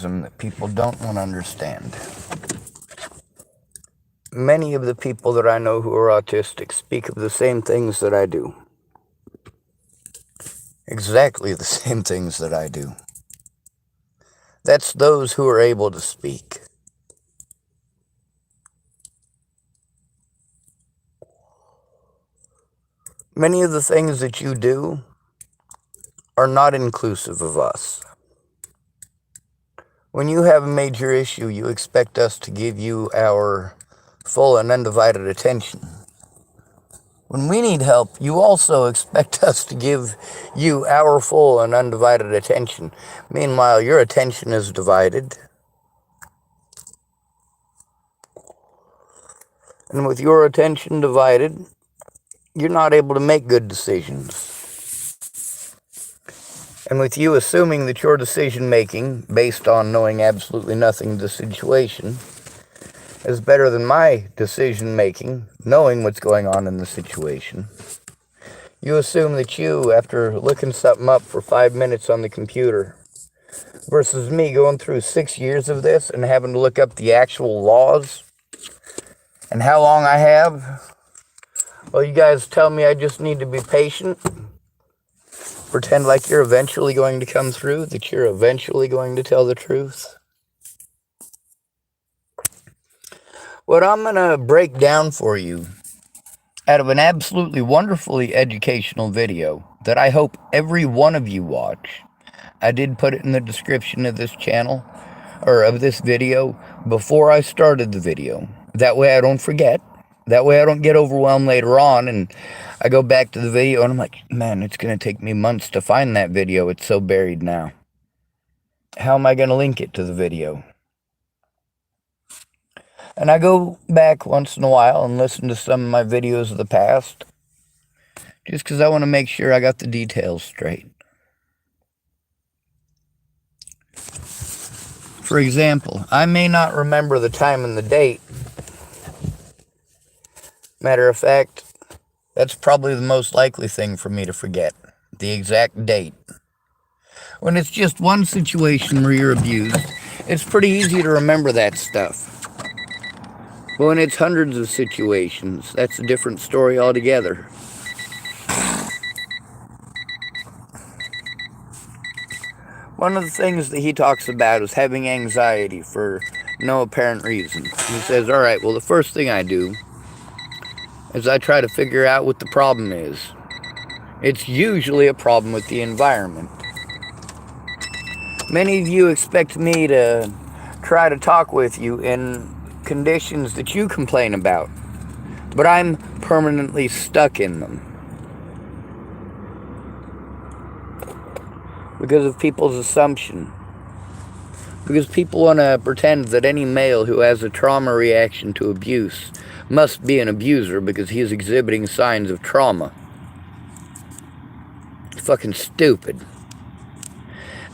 that people don't want to understand. Many of the people that I know who are autistic speak of the same things that I do. Exactly the same things that I do. That's those who are able to speak. Many of the things that you do are not inclusive of us. When you have a major issue, you expect us to give you our full and undivided attention. When we need help, you also expect us to give you our full and undivided attention. Meanwhile, your attention is divided. And with your attention divided, you're not able to make good decisions. And with you assuming that your decision making, based on knowing absolutely nothing of the situation, is better than my decision making, knowing what's going on in the situation, you assume that you, after looking something up for 5 minutes on the computer, versus me going through 6 years of this and having to look up the actual laws and how long I have, well, you guys tell me I just need to be patient, pretend like you're eventually going to come through, that you're eventually going to tell the truth. What I'm going to break down for you out of an absolutely wonderfully educational video that I hope every one of you watch. I did put it in the description of this channel, or of this video, before I started the video. That way I don't forget. That way I don't get overwhelmed later on and I go back to the video and I'm like, man, it's going to take me months to find that video. It's so buried now. How am I going to link it to the video? And I go back once in a while and listen to some of my videos of the past, just because I want to make sure I got the details straight. For example, I may not remember the time and the date. Matter of fact, that's probably the most likely thing for me to forget, the exact date. When it's just one situation where you're abused, it's pretty easy to remember that stuff. But when it's hundreds of situations, that's a different story altogether. One of the things that he talks about is having anxiety for no apparent reason. He says, all right, well, the first thing I do is I try to figure out what the problem is. It's usually a problem with the environment. Many of you expect me to try to talk with you in conditions that you complain about, but I'm permanently stuck in them because of people's assumption. Because people want to pretend that any male who has a trauma reaction to abuse must be an abuser because he is exhibiting signs of trauma. It's fucking stupid.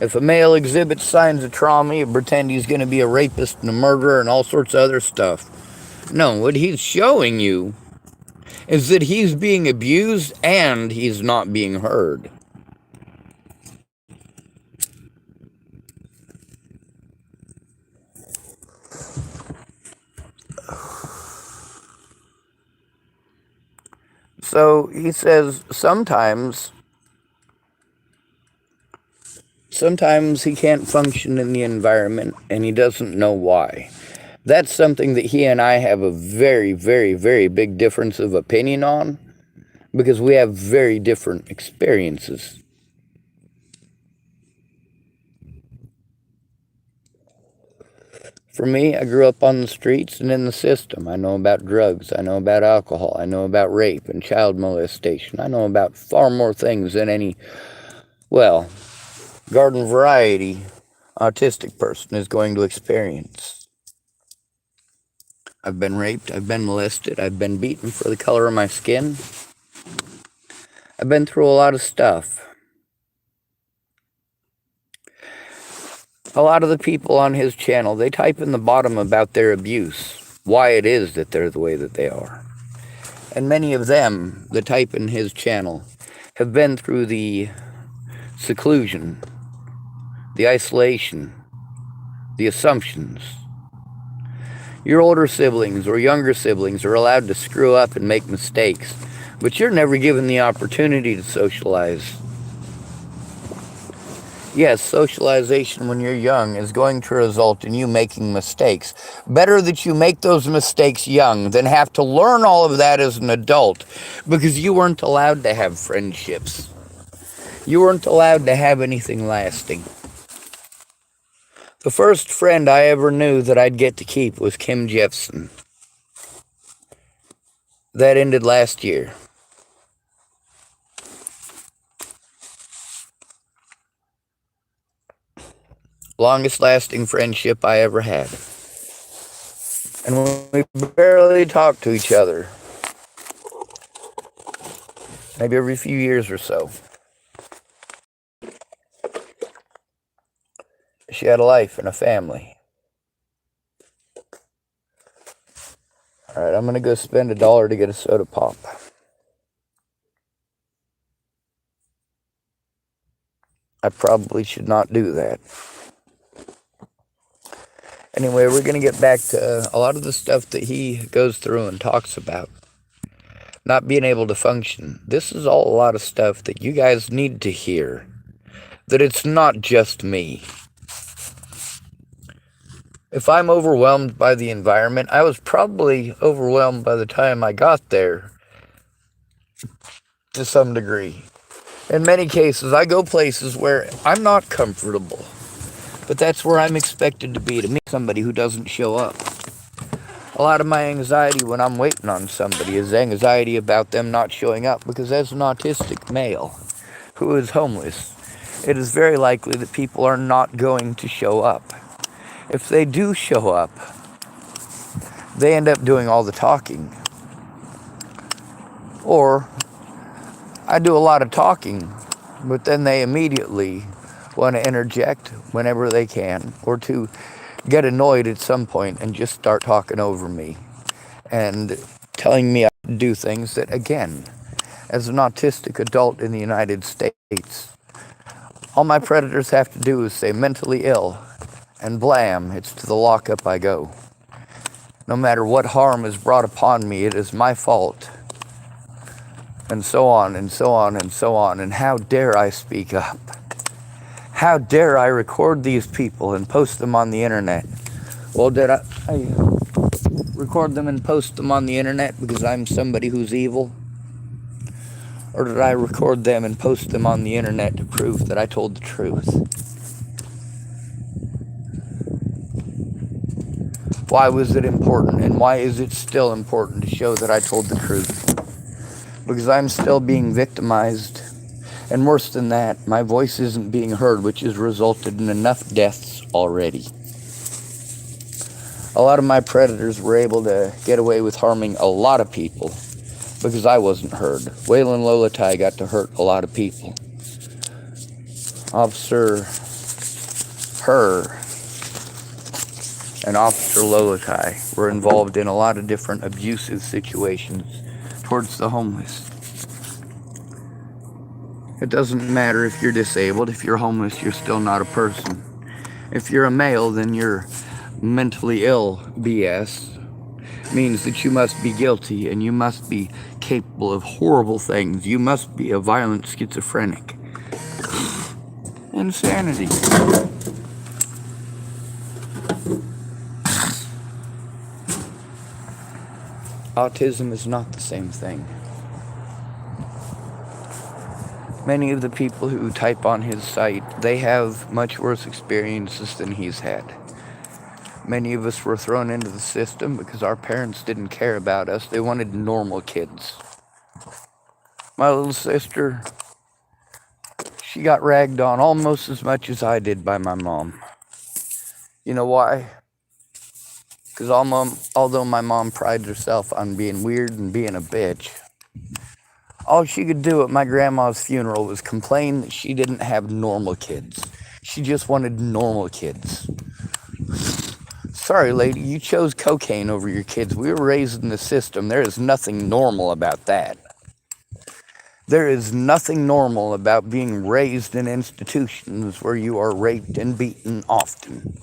If a male exhibits signs of trauma, you pretend he's going to be a rapist and a murderer and all sorts of other stuff. No, what he's showing you is that he's being abused and he's not being heard. So he says sometimes he can't function in the environment and he doesn't know why. That's something that he and I have a very, very, very big difference of opinion on because we have very different experiences. For me, I grew up on the streets and in the system. I know about drugs. I know about alcohol. I know about rape and child molestation. I know about far more things than any, well, garden variety autistic person is going to experience. I've been raped. I've been molested. I've been beaten for the color of my skin. I've been through a lot of stuff. A lot of the people on his channel, they type in the bottom about their abuse, why it is that they're the way that they are. And many of them that type in his channel have been through the seclusion, the isolation, the assumptions. Your older siblings or younger siblings are allowed to screw up and make mistakes, but you're never given the opportunity to socialize. Yes, socialization when you're young is going to result in you making mistakes. Better that you make those mistakes young than have to learn all of that as an adult, because you weren't allowed to have friendships. You weren't allowed to have anything lasting. The first friend I ever knew that I'd get to keep was Kim Jeffson. That ended last year. Longest lasting friendship I ever had. And we barely talk to each other. Maybe every few years or so. She had a life and a family. Alright, I'm going to go spend $1 to get a soda pop. I probably should not do that. Anyway, we're going to get back to a lot of the stuff that he goes through and talks about. Not being able to function. This is all a lot of stuff that you guys need to hear. That it's not just me. If I'm overwhelmed by the environment, I was probably overwhelmed by the time I got there. To some degree. In many cases, I go places where I'm not comfortable. But that's where I'm expected to be, to meet somebody who doesn't show up. A lot of my anxiety when I'm waiting on somebody is anxiety about them not showing up, because as an autistic male who is homeless, it is very likely that people are not going to show up. If they do show up, they end up doing all the talking. Or I do a lot of talking, but then they immediately want to interject whenever they can, or to get annoyed at some point and just start talking over me and telling me I do things that, again, as an autistic adult in the United States, all my predators have to do is say mentally ill, and blam, it's to the lockup I go. No matter what harm is brought upon me, it is my fault. And so on, and so on, and so on. And how dare I speak up? How dare I record these people and post them on the internet? Well, did I record them and post them on the internet because I'm somebody who's evil? Or did I record them and post them on the internet to prove that I told the truth? Why was it important, and why is it still important to show that I told the truth? Because I'm still being victimized. And worse than that, my voice isn't being heard, which has resulted in enough deaths already. A lot of my predators were able to get away with harming a lot of people because I wasn't heard. Waylon Lolatai got to hurt a lot of people. Officer Her and Officer Lolatai were involved in a lot of different abusive situations towards the homeless. It doesn't matter if you're disabled. If you're homeless, you're still not a person. If you're a male, then you're mentally ill. BS means that you must be guilty and you must be capable of horrible things. You must be a violent schizophrenic. Insanity. Autism is not the same thing. Many of the people who type on his site, they have much worse experiences than he's had. Many of us were thrown into the system because our parents didn't care about us. They wanted normal kids. My little sister, she got ragged on almost as much as I did by my mom. You know why? Because although my mom prides herself on being weird and being a bitch, all she could do at my grandma's funeral was complain that she didn't have normal kids. She just wanted normal kids. Sorry, lady, you chose cocaine over your kids. We were raised in the system. There is nothing normal about that. There is nothing normal about being raised in institutions where you are raped and beaten often.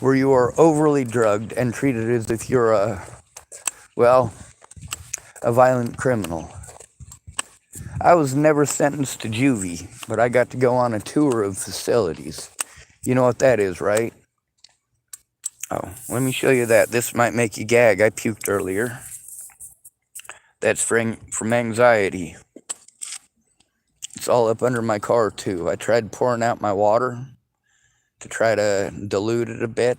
where you are overly drugged and treated as if you're a violent criminal. I was never sentenced to juvie, but I got to go on a tour of facilities. You know what that is, right? Oh, let me show you that. This might make you gag. I puked earlier. That's from anxiety. It's all up under my car, too. I tried pouring out my water to try to dilute it a bit.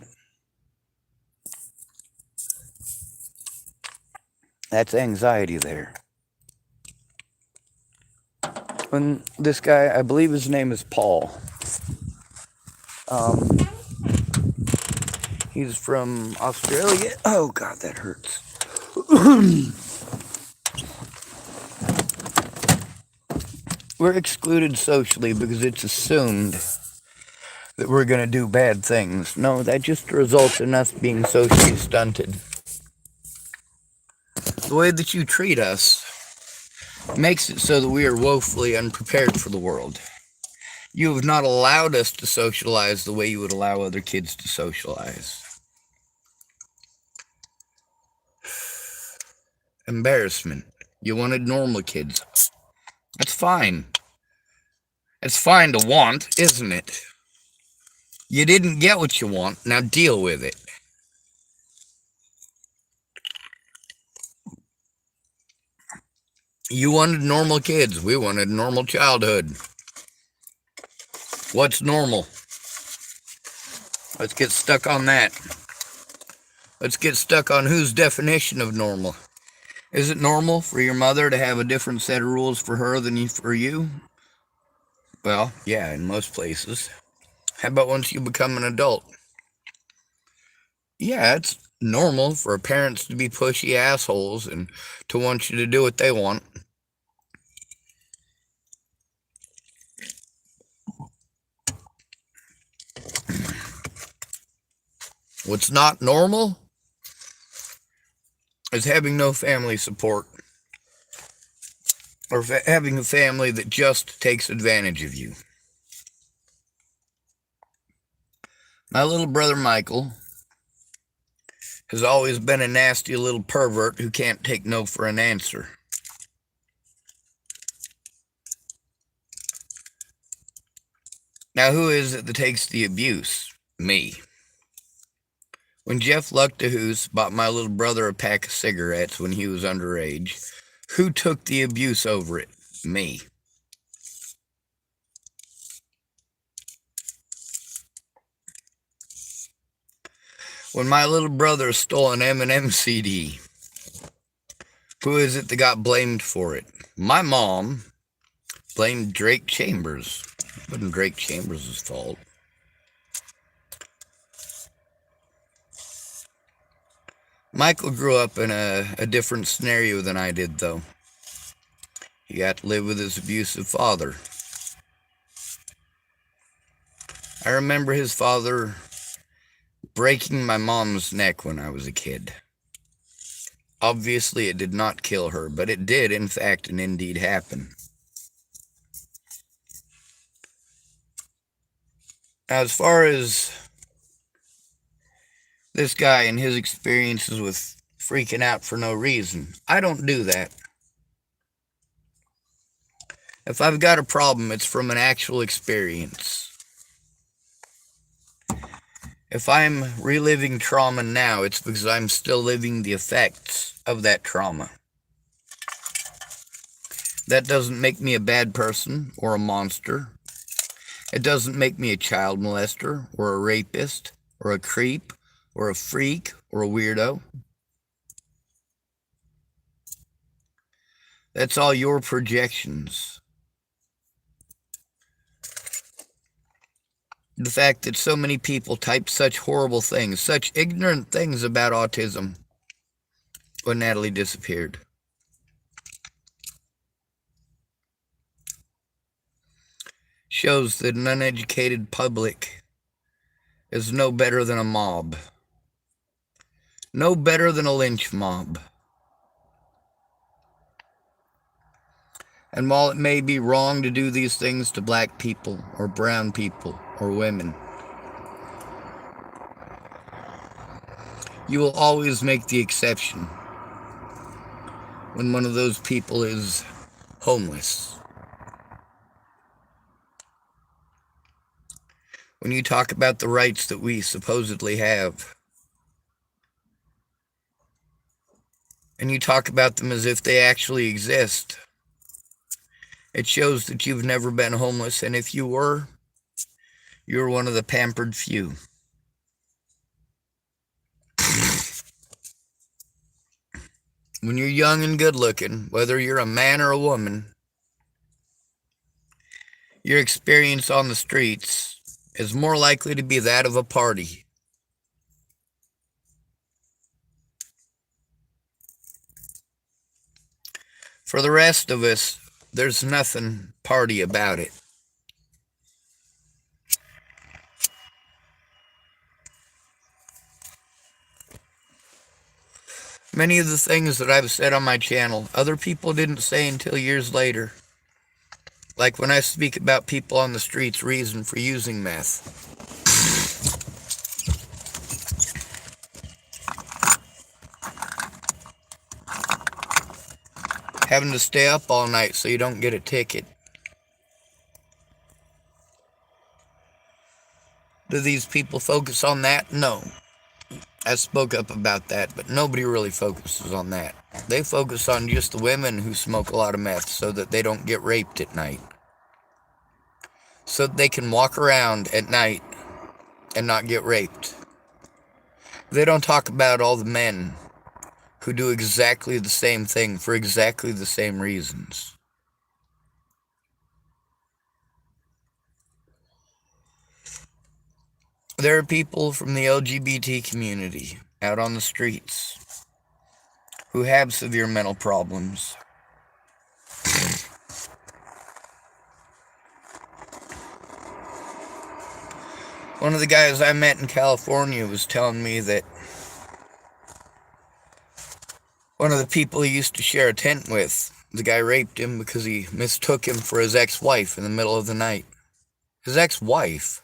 That's anxiety there. When this guy, I believe his name is Paul. He's from Australia. Oh, God, that hurts. We're excluded socially because it's assumed that we're going to do bad things. No, that just results in us being socially stunted. The way that you treat us makes it so that we are woefully unprepared for the world. You have not allowed us to socialize the way you would allow other kids to socialize. Embarrassment. You wanted normal kids. That's fine. It's fine to want, isn't it? You didn't get what you want, now deal with it. You wanted normal kids, we wanted normal childhood. What's normal? Let's get stuck on that. Let's get stuck on whose definition of normal. Is it normal for your mother to have a different set of rules for her than for you? Well, yeah, in most places. How about once you become an adult? Yeah, it's normal for parents to be pushy assholes and to want you to do what they want. What's not normal is having no family support, or having a family that just takes advantage of you. My little brother Michael has always been a nasty little pervert who can't take no for an answer. Now, who is it that takes the abuse? Me. When Jeff Lucktahoose bought my little brother a pack of cigarettes when he was underage, who took the abuse over it? Me. When my little brother stole an Eminem CD, who is it that got blamed for it? My mom blamed Drake Chambers. It wasn't Drake Chambers' fault. Michael grew up in a different scenario than I did, though. He got to live with his abusive father. I remember his father breaking my mom's neck when I was a kid. Obviously, it did not kill her, but it did, in fact, and indeed happen. As far as this guy and his experiences with freaking out for no reason, I don't do that. If I've got a problem, it's from an actual experience. If I'm reliving trauma now, it's because I'm still living the effects of that trauma. That doesn't make me a bad person or a monster. It doesn't make me a child molester or a rapist or a creep or a freak or a weirdo. That's all your projections. The fact that so many people type such horrible things, such ignorant things about autism when Natalie disappeared. Shows that an uneducated public is no better than a mob. No better than a lynch mob. And while it may be wrong to do these things to black people or brown people or women, You will always make the exception when one of those people is homeless. When you talk about the rights that we supposedly have, and you talk about them as if they actually exist, it shows that you've never been homeless, and if you were, you're one of the pampered few. When you're young and good looking, whether you're a man or a woman, your experience on the streets is more likely to be that of a party. For the rest of us, there's nothing party about it. Many of the things that I've said on my channel, other people didn't say until years later. Like when I speak about people on the streets' reason for using meth. Having to stay up all night so you don't get a ticket. Do these people focus on that? No. I spoke up about that, but nobody really focuses on that. They focus on just the women who smoke a lot of meth so that they don't get raped at night. So that they can walk around at night and not get raped. They don't talk about all the men who do exactly the same thing for exactly the same reasons. There are people from the LGBT community out on the streets who have severe mental problems. One of the guys I met in California was telling me that one of the people he used to share a tent with, the guy raped him because he mistook him for his ex-wife in the middle of the night. His ex-wife.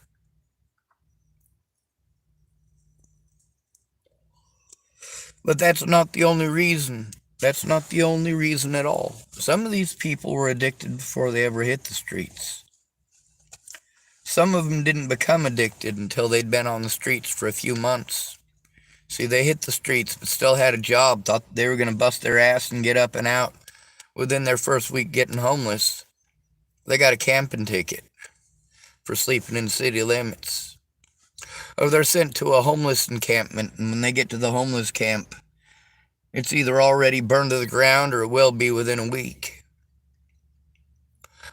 But that's not the only reason. That's not the only reason at all. Some of these people were addicted before they ever hit the streets. Some of them didn't become addicted until they'd been on the streets for a few months. See, they hit the streets but still had a job, thought they were going to bust their ass and get up and out. Within their first week getting homeless, they got a camping ticket for sleeping in city limits. Or they're sent to a homeless encampment, and when they get to the homeless camp, it's either already burned to the ground or it will be within a week.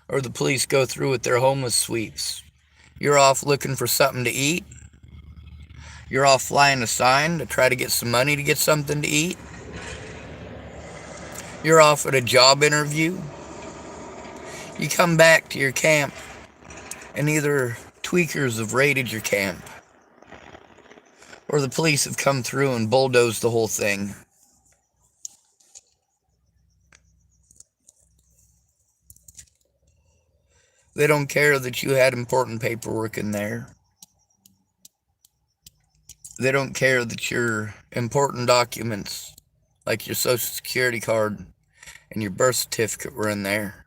Or the police go through with their homeless sweeps. You're off looking for something to eat. You're off flying a sign to try to get some money to get something to eat. You're off at a job interview. You come back to your camp, and either tweakers have raided your camp, or the police have come through and bulldozed the whole thing. They don't care that you had important paperwork in there. They don't care that your important documents, like your social security card and your birth certificate, were in there.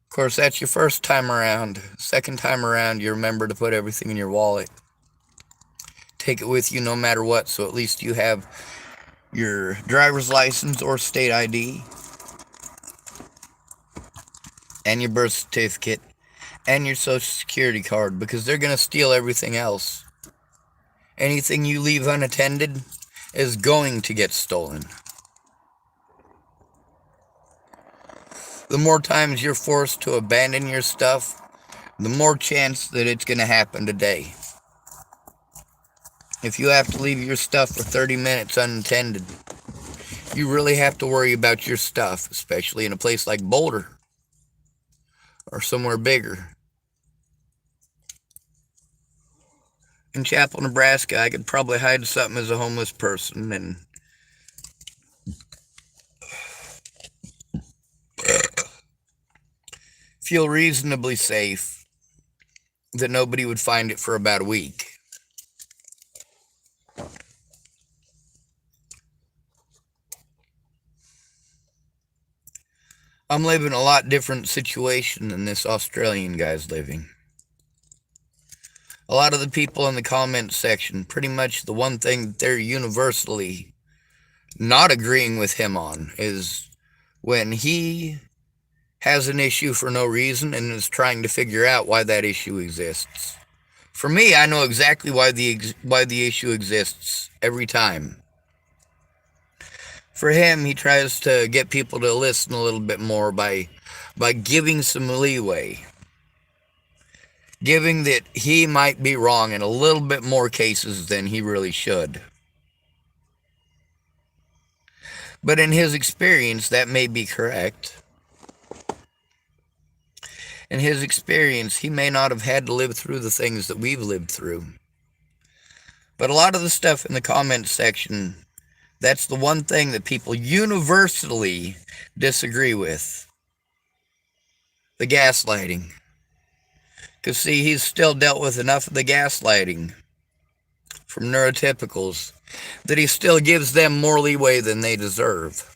Of course, that's your first time around. Second time around, you remember to put everything in your wallet. Take it with you no matter what, so at least you have your driver's license or state ID, and your birth certificate, and your social security card, because they're going to steal everything else. Anything you leave unattended is going to get stolen. The more times you're forced to abandon your stuff, the more chance that it's going to happen today. If you have to leave your stuff for 30 minutes unattended, you really have to worry about your stuff, especially in a place like Boulder or somewhere bigger. In Chapel, Nebraska, I could probably hide something as a homeless person and feel reasonably safe that nobody would find it for about a week. I'm living a lot different situation than this Australian guy's living. A lot of the people in the comment section, pretty much the one thing that they're universally not agreeing with him on is when he has an issue for no reason and is trying to figure out why that issue exists. For me, I know exactly why the issue exists every time. For him, he tries to get people to listen a little bit more by giving some leeway. Giving that he might be wrong in a little bit more cases than he really should. But in his experience, that may be correct. In his experience, he may not have had to live through the things that we've lived through. But a lot of the stuff in the comment section, that's the one thing that people universally disagree with. The gaslighting. Because see, he's still dealt with enough of the gaslighting from neurotypicals that he still gives them more leeway than they deserve.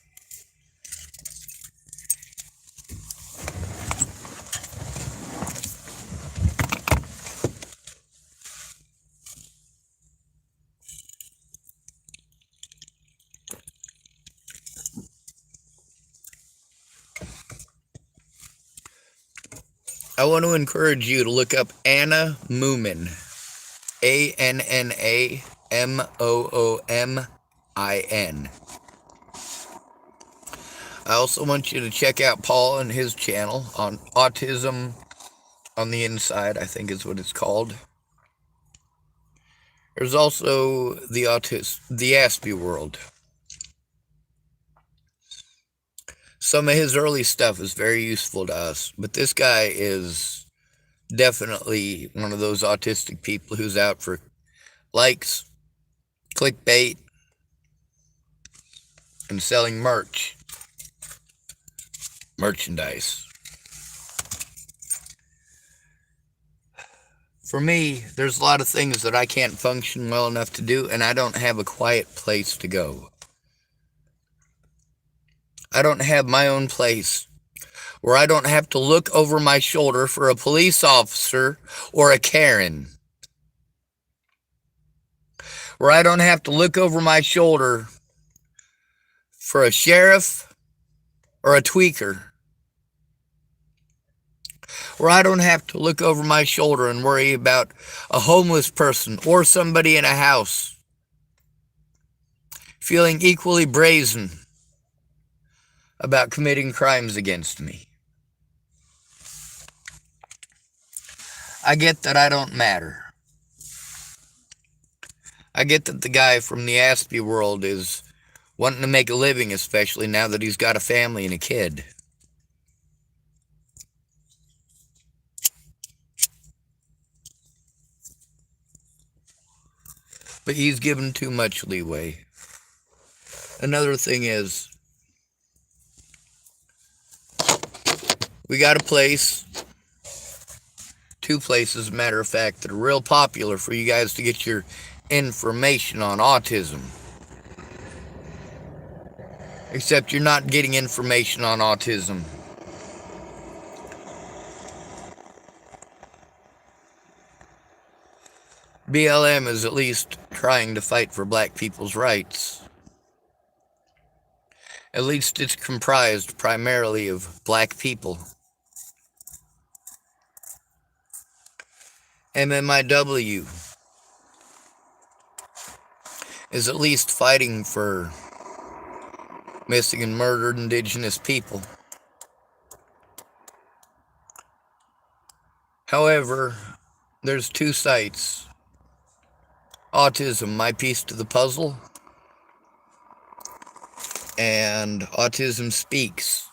I want to encourage you to look up Anna Moomin. ANNAMOOMIN. I also want you to check out Paul and his channel on Autism on the Inside, I think is what it's called. There's also the Aspie World. Some of his early stuff is very useful to us, but this guy is definitely one of those autistic people who's out for likes, clickbait, and selling merchandise. For me, there's a lot of things that I can't function well enough to do, and I don't have a quiet place to go. I don't have my own place where I don't have to look over my shoulder for a police officer or a Karen. Where I don't have to look over my shoulder for a sheriff or a tweaker. Where I don't have to look over my shoulder and worry about a homeless person or somebody in a house feeling equally brazen about committing crimes against me. I get that I don't matter. I get that the guy from the Aspie world is wanting to make a living, especially now that he's got a family and a kid. But he's given too much leeway. Another thing is, we got a place, two places, matter of fact, that are real popular for you guys to get your information on autism. Except you're not getting information on autism. BLM is at least trying to fight for black people's rights. At least it's comprised primarily of black people. MMIW is at least fighting for missing and murdered indigenous people. However, there's two sites. Autism, My Piece to the Puzzle, and Autism Speaks.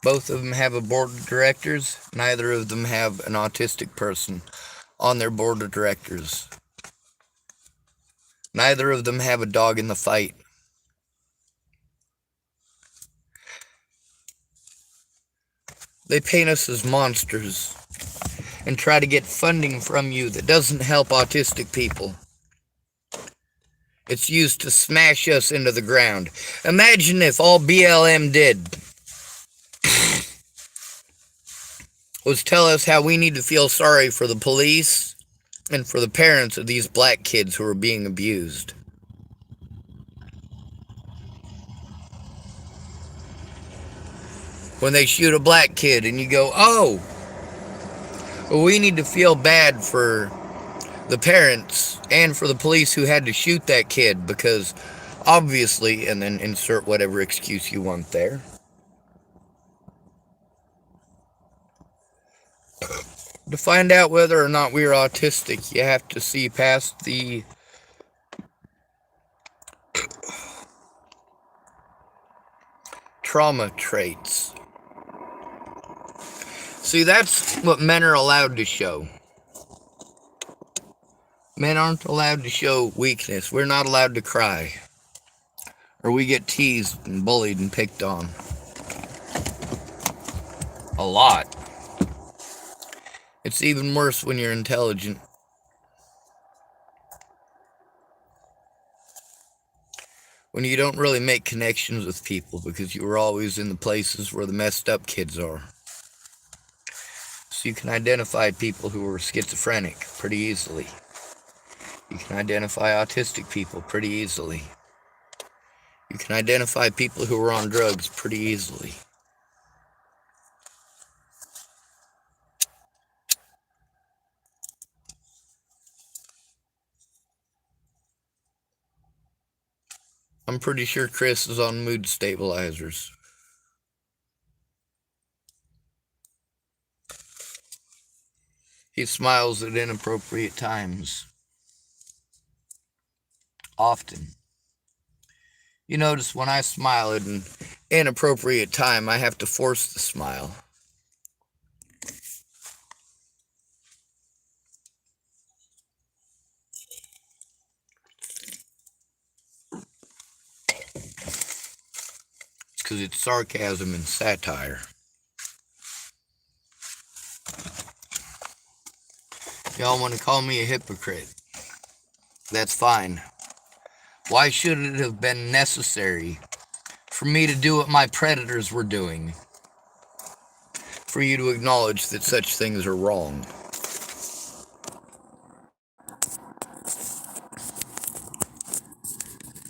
Both of them have a board of directors. Neither of them have an autistic person on their board of directors. Neither of them have a dog in the fight. They paint us as monsters and try to get funding from you that doesn't help autistic people. It's used to smash us into the ground. Imagine if all BLM did was tell us how we need to feel sorry for the police and for the parents of these black kids who are being abused. When they shoot a black kid and you go, oh, well, we need to feel bad for the parents and for the police who had to shoot that kid because obviously, and then insert whatever excuse you want there. To find out whether or not we're autistic, you have to see past the trauma traits. See, that's what men are allowed to show. Men aren't allowed to show weakness. We're not allowed to cry. Or we get teased and bullied and picked on. A lot. It's even worse when you're intelligent. When you don't really make connections with people because you were always in the places where the messed up kids are. So you can identify people who are schizophrenic pretty easily. You can identify autistic people pretty easily. You can identify people who are on drugs pretty easily. I'm pretty sure Chris is on mood stabilizers. He smiles at inappropriate times. Often. You notice when I smile at an inappropriate time, I have to force the smile. It's because it's sarcasm and satire. Y'all want to call me a hypocrite? That's fine. Why should it have been necessary for me to do what my predators were doing? For you to acknowledge that such things are wrong.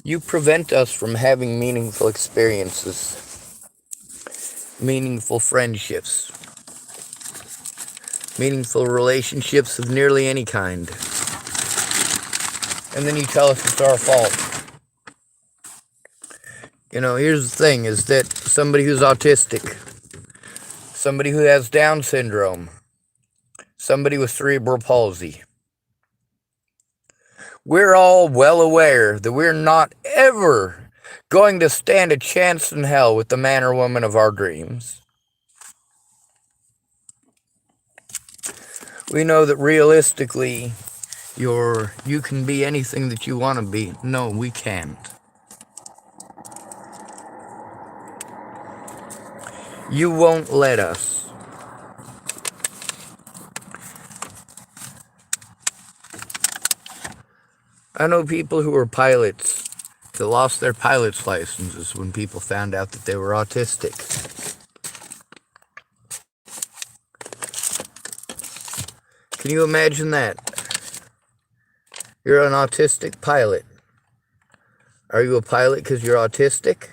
You prevent us from having meaningful experiences, meaningful friendships, meaningful relationships of nearly any kind. And then you tell us it's our fault. You know, here's the thing, is that somebody who's autistic, somebody who has Down syndrome, somebody with cerebral palsy, we're all well aware that we're not ever going to stand a chance in hell with the man or woman of our dreams. We know that realistically, you can be anything that you want to be. No, we can't. You won't let us. I know people who are pilots that lost their pilot's licenses when people found out that they were autistic. Can you imagine that? You're an autistic pilot. Are you a pilot because you're autistic?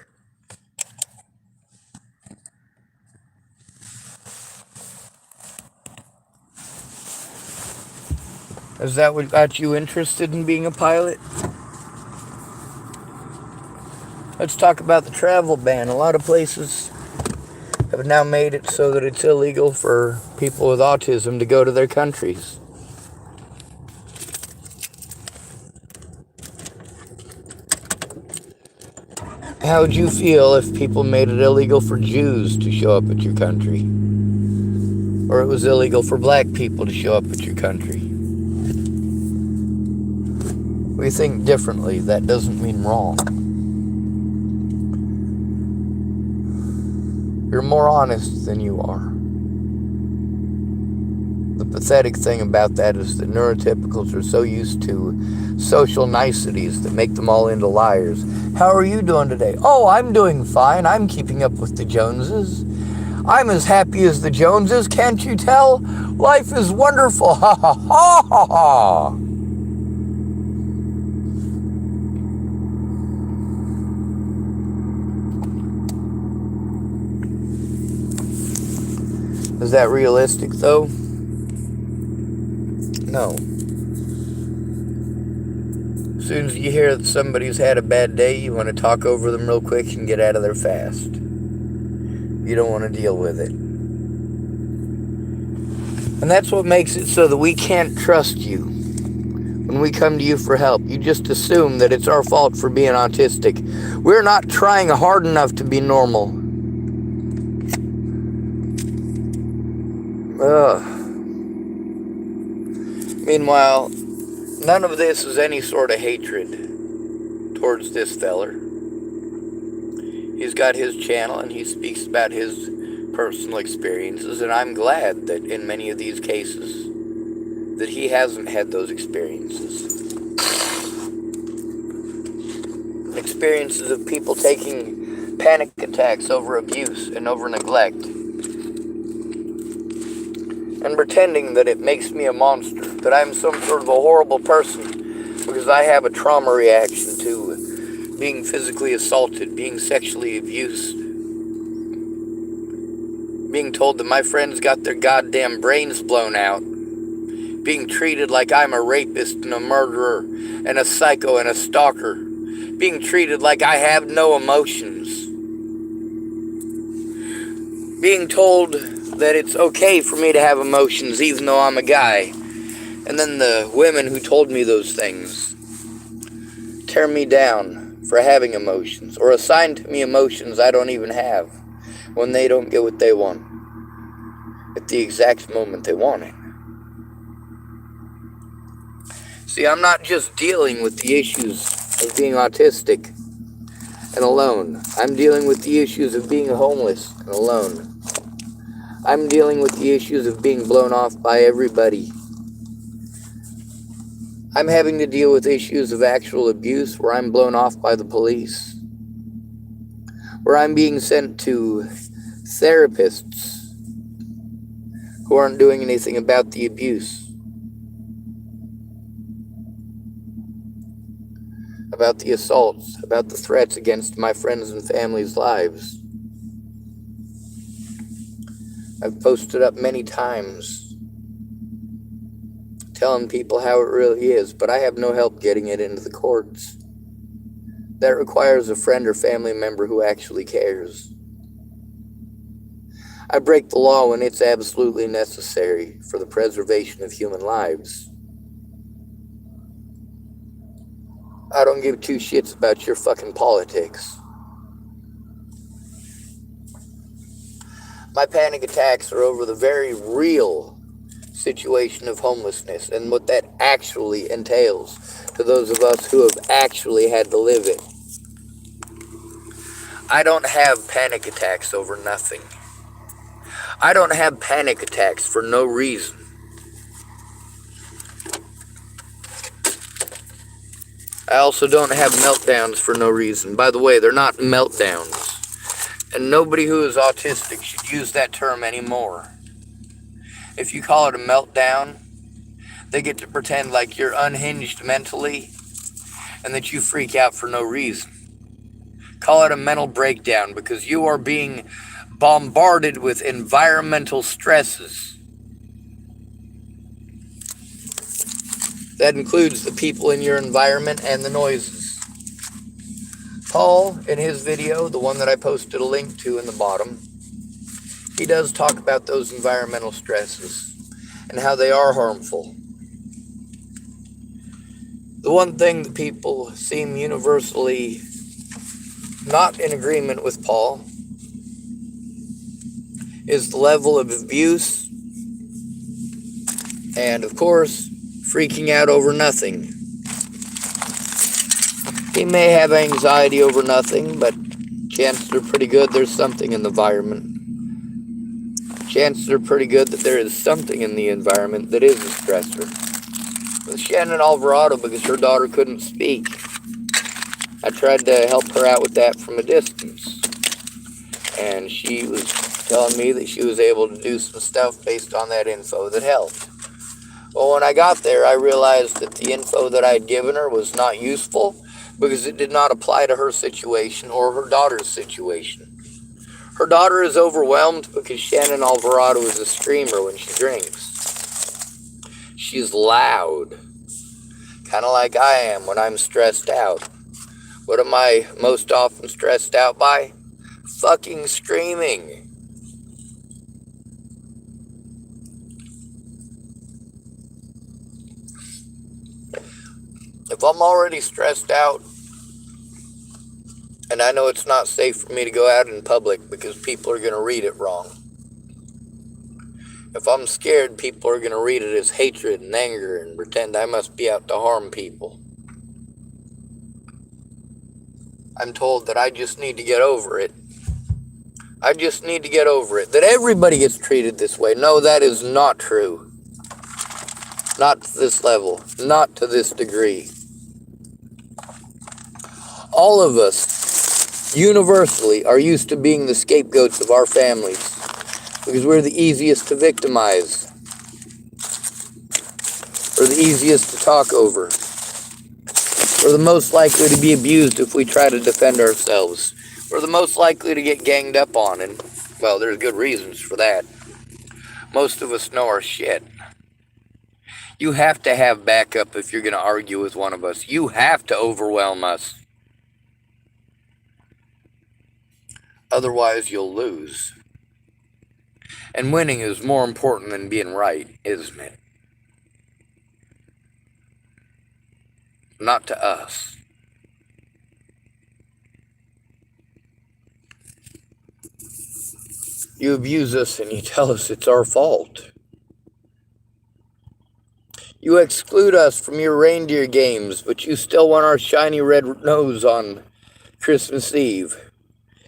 Is that what got you interested in being a pilot? Let's talk about the travel ban. A lot of places have now made it so that it's illegal for people with autism to go to their countries. How would you feel if people made it illegal for Jews to show up at your country? Or it was illegal for black people to show up at your country? We think differently. That doesn't mean wrong. You're more honest than you are. The pathetic thing about that is that neurotypicals are so used to social niceties that make them all into liars. How are you doing today? Oh, I'm doing fine. I'm keeping up with the Joneses. I'm as happy as the Joneses. Can't you tell? Life is wonderful. Ha ha ha ha ha. Is that realistic, though? No. As soon as you hear that somebody's had a bad day, you want to talk over them real quick and get out of there fast. You don't want to deal with it. And that's what makes it so that we can't trust you. When we come to you for help, you just assume that it's our fault for being autistic. We're not trying hard enough to be normal. Meanwhile, none of this is any sort of hatred towards this feller. He's got his channel and he speaks about his personal experiences, and I'm glad that in many of these cases that he hasn't had those experiences. Experiences of people taking panic attacks over abuse and over neglect, and pretending that it makes me a monster, that I'm some sort of a horrible person because I have a trauma reaction to being physically assaulted, being sexually abused, being told that my friends got their goddamn brains blown out, being treated like I'm a rapist and a murderer and a psycho and a stalker, being treated like I have no emotions, being told that it's okay for me to have emotions even though I'm a guy. And then the women who told me those things tear me down for having emotions, or assign to me emotions I don't even have when they don't get what they want at the exact moment they want it. See, I'm not just dealing with the issues of being autistic and alone. I'm dealing with the issues of being homeless and alone. I'm dealing with the issues of being blown off by everybody. I'm having to deal with issues of actual abuse where I'm blown off by the police, where I'm being sent to therapists who aren't doing anything about the abuse, about the assaults, about the threats against my friends' and family's lives. I've posted up many times telling people how it really is, but I have no help getting it into the courts. That requires a friend or family member who actually cares. I break the law when it's absolutely necessary for the preservation of human lives. I don't give two shits about your fucking politics. My panic attacks are over the very real situation of homelessness and what that actually entails to those of us who have actually had to live it. I don't have panic attacks over nothing. I don't have panic attacks for no reason. I also don't have meltdowns for no reason. By the way, they're not meltdowns. And nobody who is autistic should use that term anymore. If you call it a meltdown, they get to pretend like you're unhinged mentally and that you freak out for no reason. Call it a mental breakdown because you are being bombarded with environmental stresses. That includes the people in your environment and the noises. Paul, in his video, the one that I posted a link to in the bottom, he does talk about those environmental stresses and how they are harmful. The one thing that people seem universally not in agreement with Paul is the level of abuse and, of course, freaking out over nothing. He may have anxiety over nothing, but chances are pretty good there's something in the environment. chances are pretty good that there is something in the environment that is a stressor. With Shannon Alvarado, because her daughter couldn't speak, I tried to help her out with that from a distance. And she was telling me that she was able to do some stuff based on that info that helped. Well, when I got there, I realized that the info that I had given her was not useful because it did not apply to her situation or her daughter's situation. Her daughter is overwhelmed because Shannon Alvarado is a screamer when she drinks. She's loud, kind of like I am when I'm stressed out. What am I most often stressed out by? Fucking screaming. If I'm already stressed out, and I know it's not safe for me to go out in public because people are going to read it wrong. If I'm scared, people are going to read it as hatred and anger and pretend I must be out to harm people. I'm told that I just need to get over it. I just need to get over it. That everybody gets treated this way. No, that is not true. Not to this level. Not to this degree. All of us, universally, are used to being the scapegoats of our families because we're the easiest to victimize. We're the easiest to talk over. We're the most likely to be abused if we try to defend ourselves. We're the most likely to get ganged up on, and, well, there's good reasons for that. Most of us know our shit. You have to have backup if you're going to argue with one of us. You have to overwhelm us. Otherwise, you'll lose. And winning is more important than being right, isn't it? Not to us. You abuse us and you tell us it's our fault. You exclude us from your reindeer games, but you still want our shiny red nose on Christmas Eve.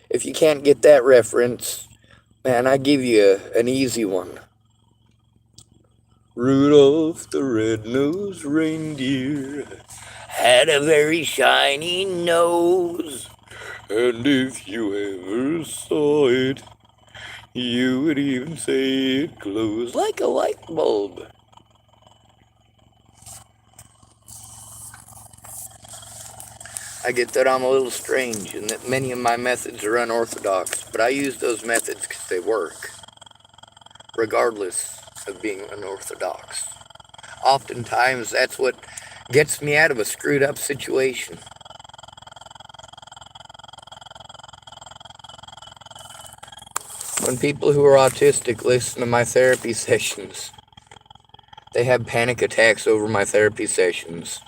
If you can't get that reference, man, I give you an easy one. Rudolph the red-nosed reindeer had a very shiny nose, and if you ever saw it, you would even say it glows like a light bulb. I get that I'm a little strange and that many of my methods are unorthodox, but I use those methods because they work, regardless of being unorthodox. Oftentimes, that's what gets me out of a screwed up situation. When people who are autistic listen to my therapy sessions, they have panic attacks over my therapy sessions.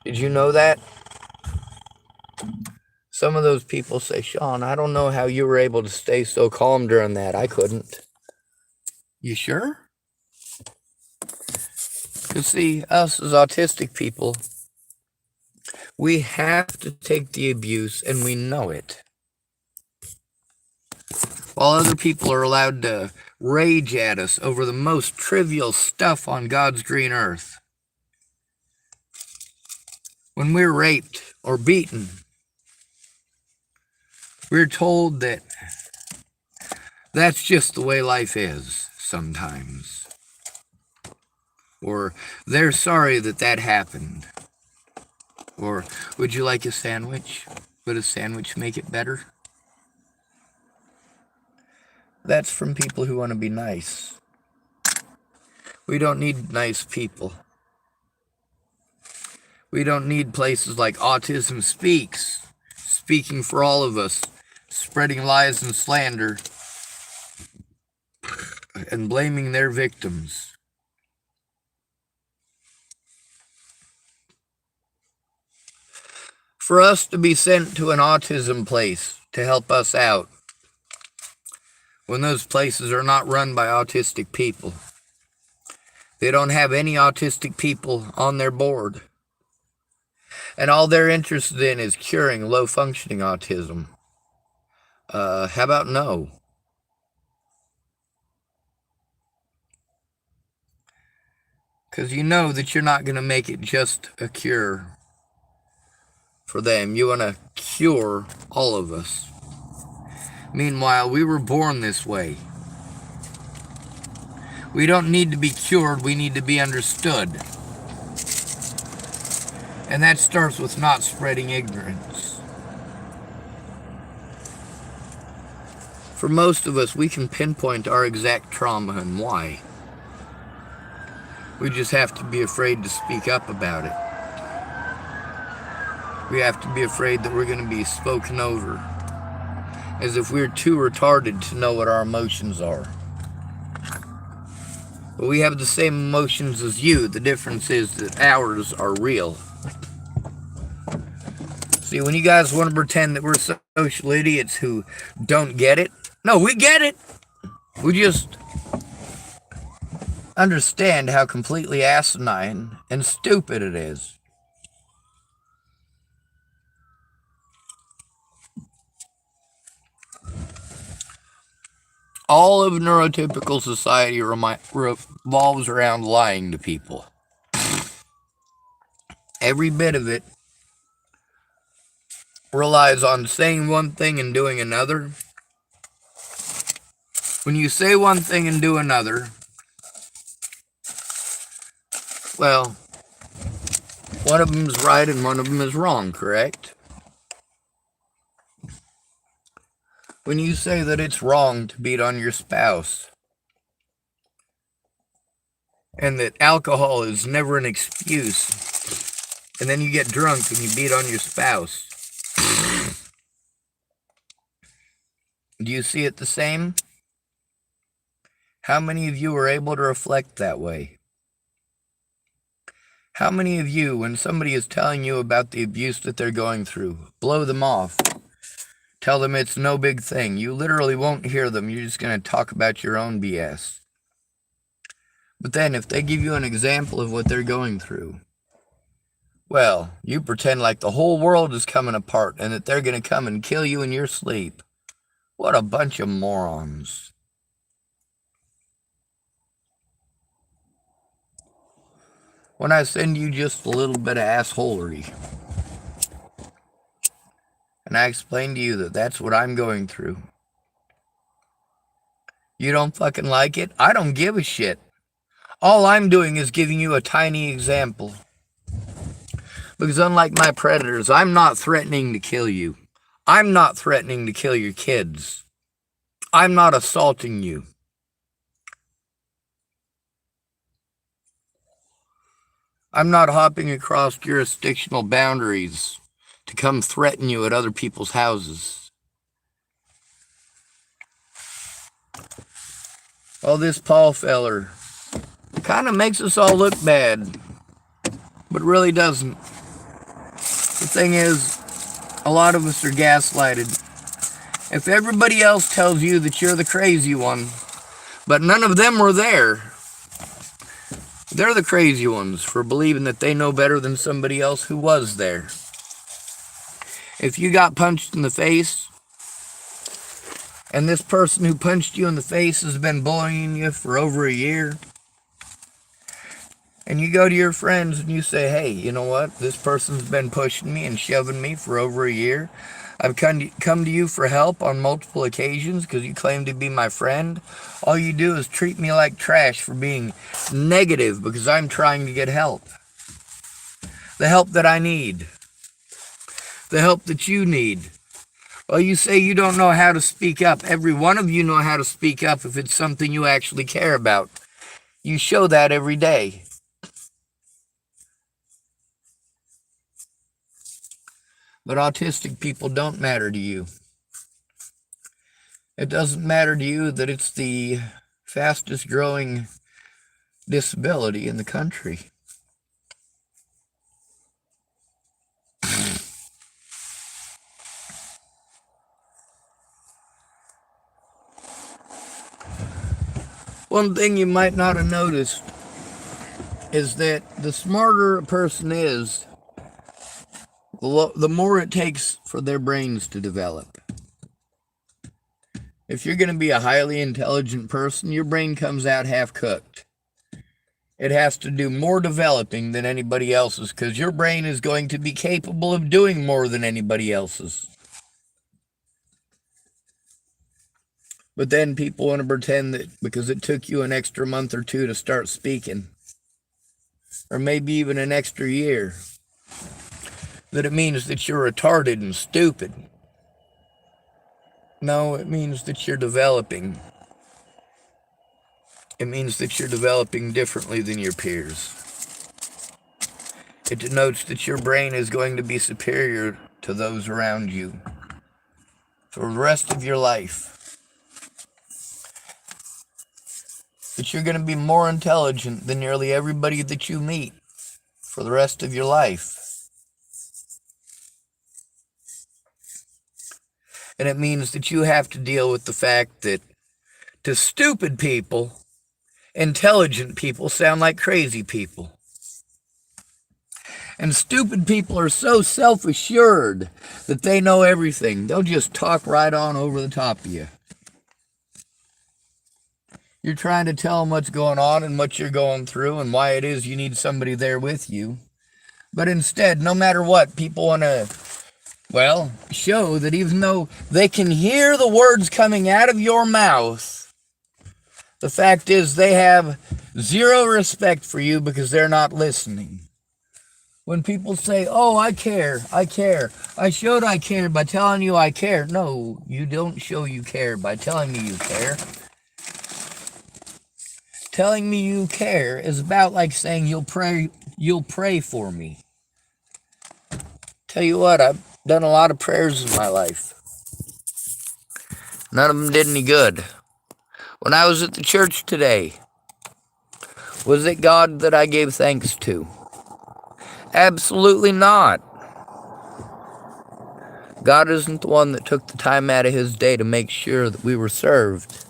Did you know that? Some of those people say, Sean, I don't know how you were able to stay so calm during that. I couldn't. You sure? Because see, us as autistic people, we have to take the abuse and we know it. While other people are allowed to rage at us over the most trivial stuff on God's green earth. When we're raped or beaten, we're told that that's just the way life is sometimes. Or they're sorry that that happened. Or would you like a sandwich? Would a sandwich make it better? That's from people who want to be nice. We don't need nice people. We don't need places like Autism Speaks, speaking for all of us, spreading lies and slander, and blaming their victims. For us to be sent to an autism place to help us out, when those places are not run by autistic people, they don't have any autistic people on their board, and all they're interested in is curing low-functioning autism. How about no? Because you know that you're not going to make it just a cure for them. You want to cure all of us. Meanwhile, we were born this way. We don't need to be cured, we need to be understood. And that starts with not spreading ignorance. For most of us, we can pinpoint our exact trauma and why. We just have to be afraid to speak up about it. We have to be afraid that we're going to be spoken over, as if we're too retarded to know what our emotions are. But we have the same emotions as you. The difference is that ours are real. See, when you guys want to pretend that we're social idiots who don't get it, no, we get it. We just understand how completely asinine and stupid it is. All of neurotypical society revolves around lying to people. Every bit of it relies on saying one thing and doing another. When you say one thing and do another, well, one of them is right and one of them is wrong, correct? When you say that it's wrong to beat on your spouse, and that alcohol is never an excuse, and then you get drunk and you beat on your spouse, do you see it the same? How many of you are able to reflect that way? How many of you, when somebody is telling you about the abuse that they're going through, blow them off? Tell them it's no big thing. You literally won't hear them. You're just going to talk about your own BS. But then if they give you an example of what they're going through, well, you pretend like the whole world is coming apart and that they're going to come and kill you in your sleep. What a bunch of morons. When I send you just a little bit of assholery, and I explain to you that that's what I'm going through, you don't fucking like it? I don't give a shit. All I'm doing is giving you a tiny example. Because unlike my predators, I'm not threatening to kill you. I'm not threatening to kill your kids. I'm not assaulting you. I'm not hopping across jurisdictional boundaries to come threaten you at other people's houses. Oh, this Paul feller kind of makes us all look bad, but really doesn't. The thing is, a lot of us are gaslighted. If everybody else tells you that you're the crazy one, but none of them were there, they're the crazy ones for believing that they know better than somebody else who was there. If you got punched in the face, and this person who punched you in the face has been bullying you for over a year, and you go to your friends and you say, hey, you know what? This person's been pushing me and shoving me for over a year. I've come to you for help on multiple occasions because you claim to be my friend. All you do is treat me like trash for being negative because I'm trying to get help. The help that I need. The help that you need. Well, you say you don't know how to speak up. Every one of you know how to speak up if it's something you actually care about. You show that every day. But autistic people don't matter to you. It doesn't matter to you that it's the fastest growing disability in the country. One thing you might not have noticed is that the smarter a person is, the more it takes for their brains to develop. If you're going to be a highly intelligent person, your brain comes out half-cooked. It has to do more developing than anybody else's, because your brain is going to be capable of doing more than anybody else's. But then people want to pretend that because it took you an extra month or two to start speaking, or maybe even an extra year, that it means that you're retarded and stupid. No, it means that you're developing. It means that you're developing differently than your peers. It denotes that your brain is going to be superior to those around you for the rest of your life. That you're going to be more intelligent than nearly everybody that you meet for the rest of your life. And it means that you have to deal with the fact that to stupid people, intelligent people sound like crazy people. And stupid people are so self-assured that they know everything. They'll just talk right on over the top of you. You're trying to tell them what's going on and what you're going through and why it is you need somebody there with you. But instead, no matter what, people want to, show that even though they can hear the words coming out of your mouth, the fact is they have zero respect for you because they're not listening. When people say, oh, I care, I showed I care by telling you I care. No, you don't show you care by telling me you care. Telling me you care is about like saying you'll pray for me. Tell you what, I've done a lot of prayers in my life. None of them did any good. When I was at the church today, was it God that I gave thanks to? Absolutely not. God isn't the one that took the time out of his day to make sure that we were served.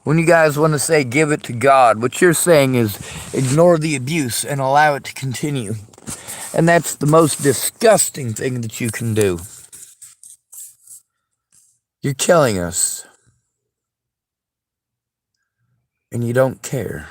When you guys want to say give it to God, what you're saying is ignore the abuse and allow it to continue. And that's the most disgusting thing that you can do. You're killing us. And you don't care.